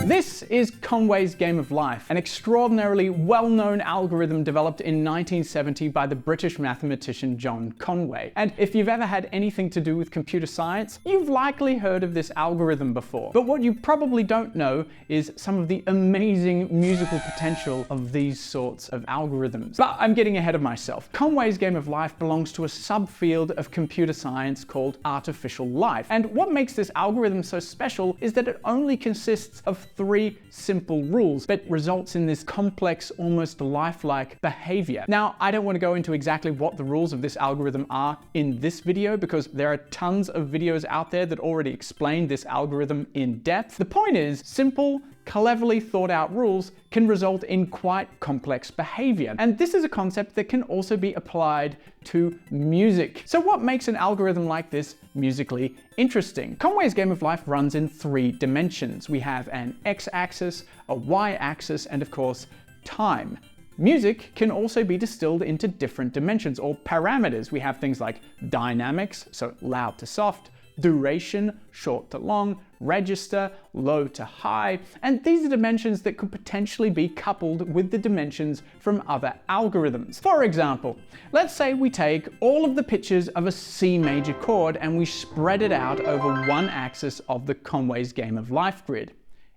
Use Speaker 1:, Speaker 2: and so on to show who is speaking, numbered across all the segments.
Speaker 1: This is Conway's Game of Life, an extraordinarily well-known algorithm developed in 1970 by the British mathematician John Conway. And if you've ever had anything to do with computer science, you've likely heard of this algorithm before. But what you probably don't know is some of the amazing musical potential of these sorts of algorithms. But I'm getting ahead of myself. Conway's Game of Life belongs to a subfield of computer science called artificial life. And what makes this algorithm so special is that it only consists of 3 simple rules, but results in this complex, almost lifelike behavior. Now, I don't want to go into exactly what the rules of this algorithm are in this video, because there are tons of videos out there that already explain this algorithm in depth. The point is, simple, cleverly thought out rules can result in quite complex behavior. And this is a concept that can also be applied to music. So what makes an algorithm like this musically interesting? Conway's Game of Life runs in 3 dimensions. We have an x-axis, a y-axis, and of course, time. Music can also be distilled into different dimensions or parameters. We have things like dynamics, so loud to soft, duration, short to long, register, low to high, and these are dimensions that could potentially be coupled with the dimensions from other algorithms. For example, let's say we take all of the pitches of a C major chord and we spread it out over one axis of the Conway's Game of Life grid.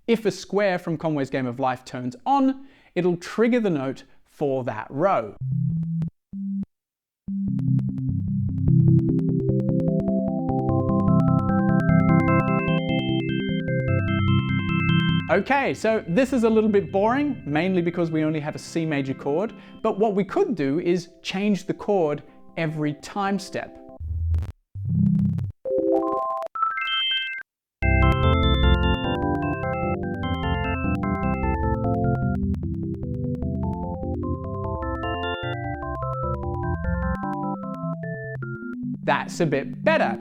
Speaker 1: If a square from Conway's Game of Life turns on, it'll trigger the note for that row. Okay, so this is a little bit boring, mainly because we only have a C major chord, but what we could do is change the chord every time step. That's a bit better.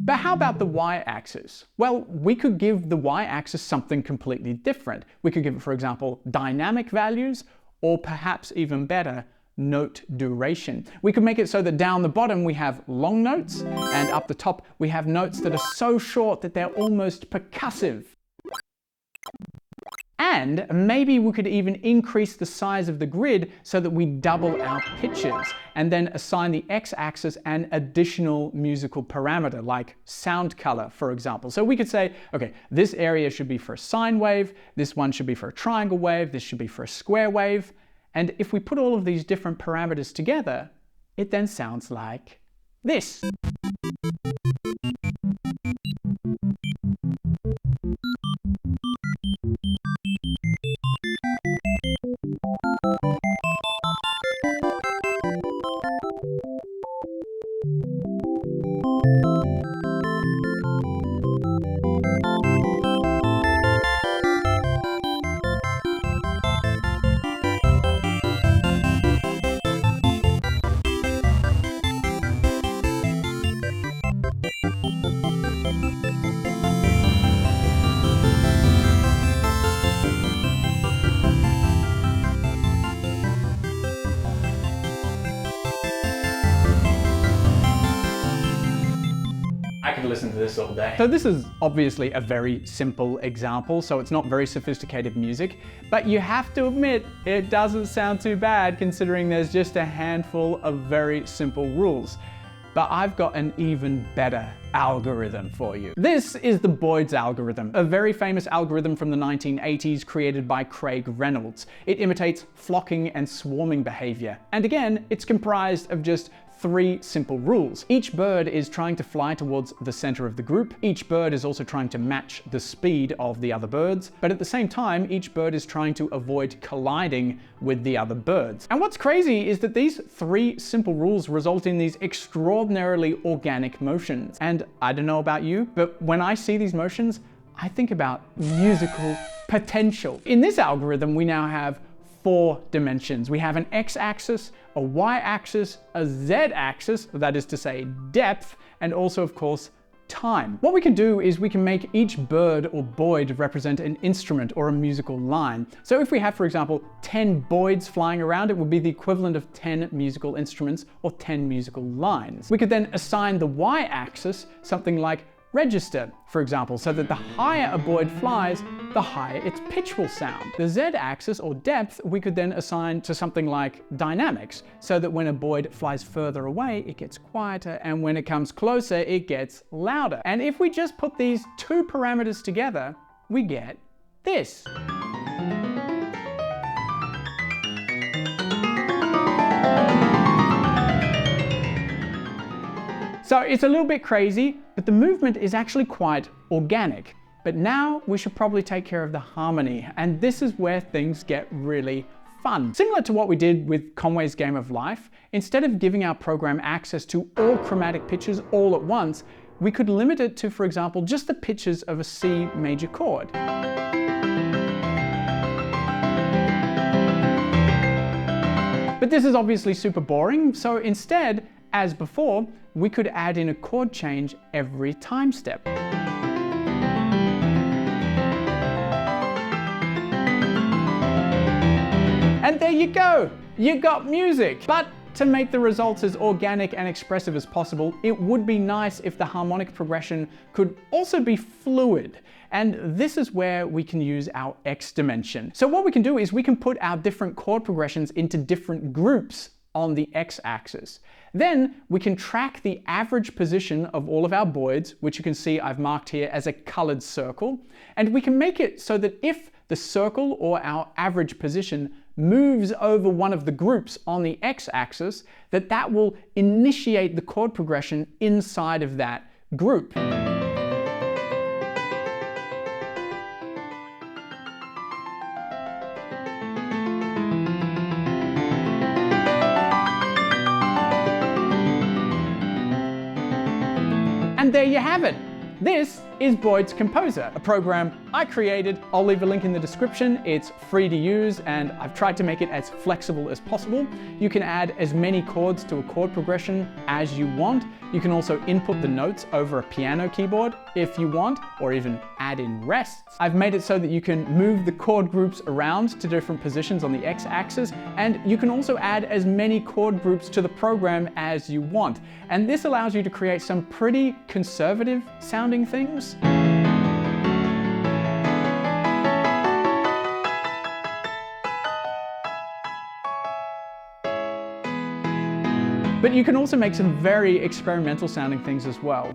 Speaker 1: But how about the y-axis? Well, we could give the y-axis something completely different. We could give it, for example, dynamic values, or perhaps even better, note duration. We could make it so that down the bottom we have long notes, and up the top we have notes that are so short that they're almost percussive. And maybe we could even increase the size of the grid so that we double our pitches, and then assign the x-axis an additional musical parameter, like sound color, for example. So we could say, okay, this area should be for a sine wave, this one should be for a triangle wave, this should be for a square wave. And if we put all of these different parameters together, it then sounds like this. I could listen to this all day. So this is obviously a very simple example, so it's not very sophisticated music, but you have to admit it doesn't sound too bad considering there's just a handful of very simple rules. But I've got an even better algorithm for you. This is the Boids Algorithm, a very famous algorithm from the 1980s created by Craig Reynolds. It imitates flocking and swarming behavior. And again, it's comprised of just 3 simple rules. Each bird is trying to fly towards the center of the group. Each bird is also trying to match the speed of the other birds. But at the same time, each bird is trying to avoid colliding with the other birds. And what's crazy is that these 3 simple rules result in these extraordinarily organic motions. And I don't know about you, but when I see these motions, I think about musical potential. In this algorithm, we now have 4 dimensions. We have an x-axis, a y-axis, a z-axis, that is to say depth, and also, of course, time. What we can do is we can make each bird or boyd represent an instrument or a musical line. So if we have, for example, 10 boyds flying around, it would be the equivalent of 10 musical instruments or 10 musical lines. We could then assign the y-axis something like register, for example, so that the higher a Boyd flies, the higher its pitch will sound. The z-axis, or depth, we could then assign to something like dynamics, so that when a Boyd flies further away, it gets quieter, and when it comes closer, it gets louder. And if we just put these two parameters together, we get this. So it's a little bit crazy, but the movement is actually quite organic. But now we should probably take care of the harmony, and this is where things get really fun. Similar to what we did with Conway's Game of Life, instead of giving our program access to all chromatic pitches all at once, we could limit it to, for example, just the pitches of a C major chord. But this is obviously super boring, so instead, as before, we could add in a chord change every time step. And there you go! You got music! But to make the results as organic and expressive as possible, it would be nice if the harmonic progression could also be fluid. And this is where we can use our X dimension. So what we can do is we can put our different chord progressions into different groups on the x-axis. Then we can track the average position of all of our Boyds, which you can see I've marked here as a colored circle, and we can make it so that if the circle or our average position moves over one of the groups on the x-axis, that will initiate the chord progression inside of that group. And there you have it. This is Boyds Composer, a program I created. I'll leave a link in the description. It's free to use, and I've tried to make it as flexible as possible. You can add as many chords to a chord progression as you want. You can also input the notes over a piano keyboard if you want, or even add in rests. I've made it so that you can move the chord groups around to different positions on the x-axis, and you can also add as many chord groups to the program as you want. And this allows you to create some pretty conservative sounding things. But you can also make some very experimental sounding things as well.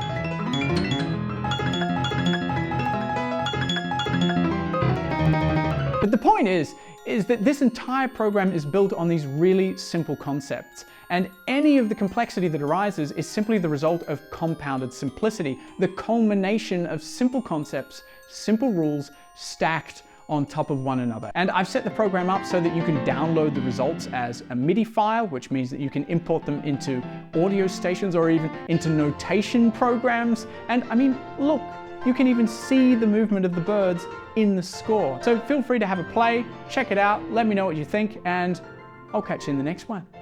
Speaker 1: But the point is that this entire program is built on these really simple concepts. And any of the complexity that arises is simply the result of compounded simplicity, the culmination of simple concepts, simple rules stacked on top of one another. And I've set the program up so that you can download the results as a MIDI file, which means that you can import them into audio stations or even into notation programs. And I mean, look, you can even see the movement of the birds in the score. So feel free to have a play, check it out, let me know what you think, and I'll catch you in the next one.